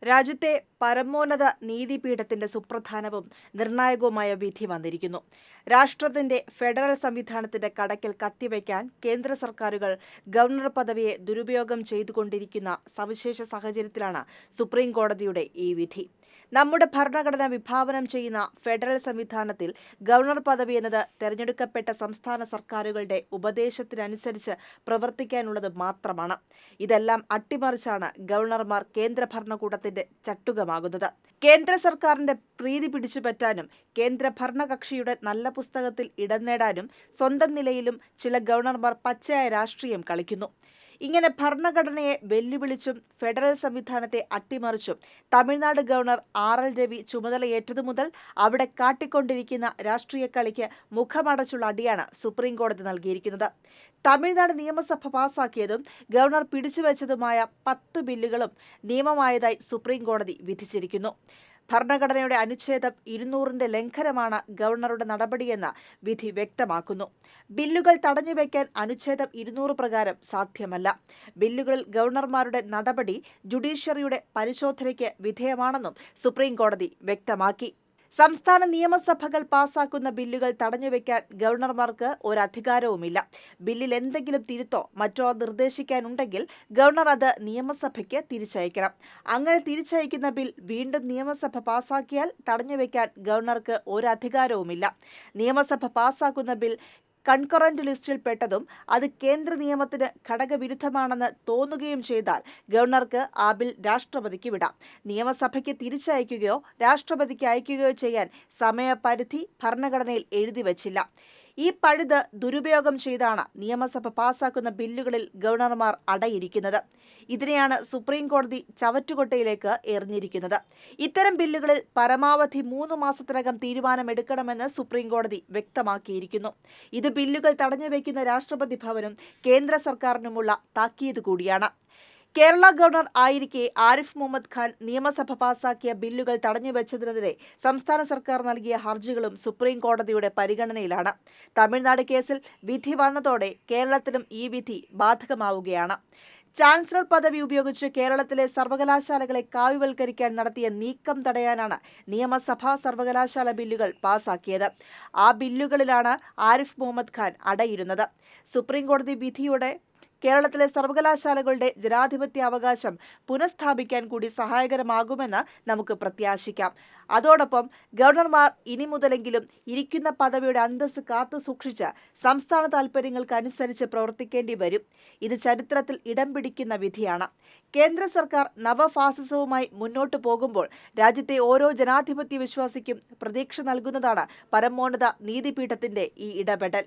രാജ്യത്തെ പരമോന്നത നീതിപീഠത്തിന്റെ സുപ്രധാനവും നിർണായകവുമായ വിധി വന്നിരിക്കുന്നു. രാഷ്ട്രത്തിന്റെ ഫെഡറൽ സംവിധാനത്തിന്റെ കടക്കൽ കത്തിവയ്ക്കാൻ കേന്ദ്ര സർക്കാരുകൾ ഗവർണർ പദവിയെ ദുരുപയോഗം ചെയ്തുകൊണ്ടിരിക്കുന്ന സവിശേഷ സാഹചര്യത്തിലാണ് സുപ്രീം കോടതിയുടെ ഈ വിധി. നമ്മുടെ ഭരണഘടന വിഭാവനം ചെയ്യുന്ന ഫെഡറൽ സംവിധാനത്തിൽ ഗവർണർ പദവി എന്നത് തെരഞ്ഞെടുക്കപ്പെട്ട സംസ്ഥാന സർക്കാരുകളുടെ ഉപദേശത്തിനനുസരിച്ച് പ്രവർത്തിക്കാനുള്ളത് മാത്രമാണ്. ഇതെല്ലാം അട്ടിമറിച്ചാണ് ഗവർണർമാർ കേന്ദ്ര ഭരണകൂടത്തിന്റെ ചട്ടുകമാകുന്നത്. കേന്ദ്ര സർക്കാരിന്റെ പ്രീതി പിടിച്ചുപറ്റാനും കേന്ദ്ര ഭരണകക്ഷിയുടെ നല്ല പുസ്തകത്തിൽ ഇടം നേടാനും സ്വന്തം നിലയിലും ചില ഗവർണർമാർ പച്ചയായ രാഷ്ട്രീയം കളിക്കുന്നു. ഇങ്ങനെ ഭരണഘടനയെ വെല്ലുവിളിച്ചും ഫെഡറൽ സംവിധാനത്തെ അട്ടിമറിച്ചും തമിഴ്നാട് ഗവർണർ RL രവി ചുമതലയേറ്റതു മുതൽ അവിടെ കാട്ടിക്കൊണ്ടിരിക്കുന്ന രാഷ്ട്രീയ കളിക്ക് മുഖമടച്ചുള്ള അടിയാണ് സുപ്രീം കോടതി നൽകിയിരിക്കുന്നത്. തമിഴ്നാട് നിയമസഭ പാസാക്കിയതും ഗവർണർ പിടിച്ചുവെച്ചതുമായ 10 ബില്ലുകളും നിയമമായതായി സുപ്രീം കോടതി വിധിച്ചിരിക്കുന്നു. ഭരണഘടനയുടെ അനുച്ഛേദം 200ന്റെ ലംഘനമാണ് ഗവർണറുടെ നടപടിയെന്ന് വിധി വ്യക്തമാക്കുന്നു. ബില്ലുകൾ തടഞ്ഞുവെക്കാൻ അനുച്ഛേദം 200 പ്രകാരം സാധ്യമല്ല. ബില്ലുകളിൽ ഗവർണർമാരുടെ നടപടി ജുഡീഷ്യറിയുടെ പരിശോധനയ്ക്ക് വിധേയമാണെന്നും സുപ്രീം കോടതി വ്യക്തമാക്കി. സംസ്ഥാന നിയമസഭകൾ പാസാക്കുന്ന ബില്ലുകൾ തടഞ്ഞുവെക്കാൻ ഗവർണർമാർക്ക് ഒരധികാരവുമില്ല. ബില്ലിൽ എന്തെങ്കിലും തിരുത്തോ മറ്റോ നിർദ്ദേശിക്കാനുണ്ടെങ്കിൽ ഗവർണർ അത് നിയമസഭയ്ക്ക് തിരിച്ചയക്കണം. അങ്ങനെ തിരിച്ചയക്കുന്ന ബിൽ വീണ്ടും നിയമസഭ പാസാക്കിയാൽ തടഞ്ഞുവെക്കാൻ ഗവർണർക്ക് ഒരധികാരവുമില്ല. നിയമസഭ പാസാക്കുന്ന ബിൽ കൺകറന്റ് ലിസ്റ്റിൽ പെട്ടതും അത് കേന്ദ്ര നിയമത്തിന് ഘടകവിരുദ്ധമാണെന്ന് തോന്നുകയും ചെയ്താൽ ഗവർണർക്ക് ആ ബിൽ രാഷ്ട്രപതിക്ക് വിടാം. നിയമസഭയ്ക്ക് തിരിച്ചയക്കുകയോ രാഷ്ട്രപതിക്ക് അയക്കുകയോ ചെയ്യാൻ സമയപരിധി ഭരണഘടനയിൽ എഴുതി വച്ചില്ല. ഈ പഴുത് ദുരുപയോഗം ചെയ്താണ് നിയമസഭ പാസാക്കുന്ന ബില്ലുകളിൽ ഗവർണർമാർ അടയിരിക്കുന്നത്. ഇതിനെയാണ് സുപ്രീം കോടതി ചവറ്റുകൊട്ടയിലേക്ക് എറിഞ്ഞിരിക്കുന്നത്. ഇത്തരം ബില്ലുകളിൽ പരമാവധി 3 മാസത്തിനകം തീരുമാനമെടുക്കണമെന്ന് സുപ്രീം കോടതി വ്യക്തമാക്കിയിരിക്കുന്നു. ഇത് ബില്ലുകൾ തടഞ്ഞുവെക്കുന്ന രാഷ്ട്രപതി ഭവനും കേന്ദ്ര സർക്കാരിനുമുള്ള താക്കീത് കൂടിയാണ്. കേരള ഗവർണർ ആയിരിക്കെ ആരിഫ് മുഹമ്മദ് ഖാൻ നിയമസഭ പാസാക്കിയ ബില്ലുകൾ തടഞ്ഞുവെച്ചതിനെതിരെ സംസ്ഥാന സർക്കാർ നൽകിയ ഹർജികളും സുപ്രീം കോടതിയുടെ പരിഗണനയിലാണ്. തമിഴ്നാട് കേസിൽ വിധി വന്നതോടെ കേരളത്തിലും ഈ വിധി ബാധകമാവുകയാണ്. ചാൻസലർ പദവി ഉപയോഗിച്ച് കേരളത്തിലെ സർവകലാശാലകളെ കാവ്യവൽക്കരിക്കാൻ നടത്തിയ നീക്കം തടയാനാണ് നിയമസഭാ സർവകലാശാല ബില്ലുകൾ പാസാക്കിയത്. ആ ബില്ലുകളിലാണ് ആരിഫ് മുഹമ്മദ് ഖാൻ അടയിരുന്നത്. സുപ്രീം കോടതി വിധിയോടെ കേരളത്തിലെ സർവകലാശാലകളുടെ ജനാധിപത്യ അവകാശം പുനഃസ്ഥാപിക്കാൻ കൂടി സഹായകരമാകുമെന്ന് നമുക്ക് പ്രത്യാശിക്കാം. അതോടൊപ്പം ഗവർണർമാർ ഇനി മുതലെങ്കിലും ഇരിക്കുന്ന പദവിയുടെ അന്തസ്സ് കാത്തു സൂക്ഷിച്ച് സംസ്ഥാന താൽപ്പര്യങ്ങൾക്കനുസരിച്ച് പ്രവർത്തിക്കേണ്ടി വരും. ഇത് ചരിത്രത്തിൽ ഇടം പിടിക്കുന്ന വിധിയാണ്. കേന്ദ്ര സർക്കാർ നവഫാസിസവുമായി മുന്നോട്ടു പോകുമ്പോൾ രാജ്യത്തെ ഓരോ ജനാധിപത്യ വിശ്വാസിക്കും പ്രതീക്ഷ നൽകുന്നതാണ് പരമോന്നത നീതിപീഠത്തിന്റെ ഈ ഇടപെടൽ.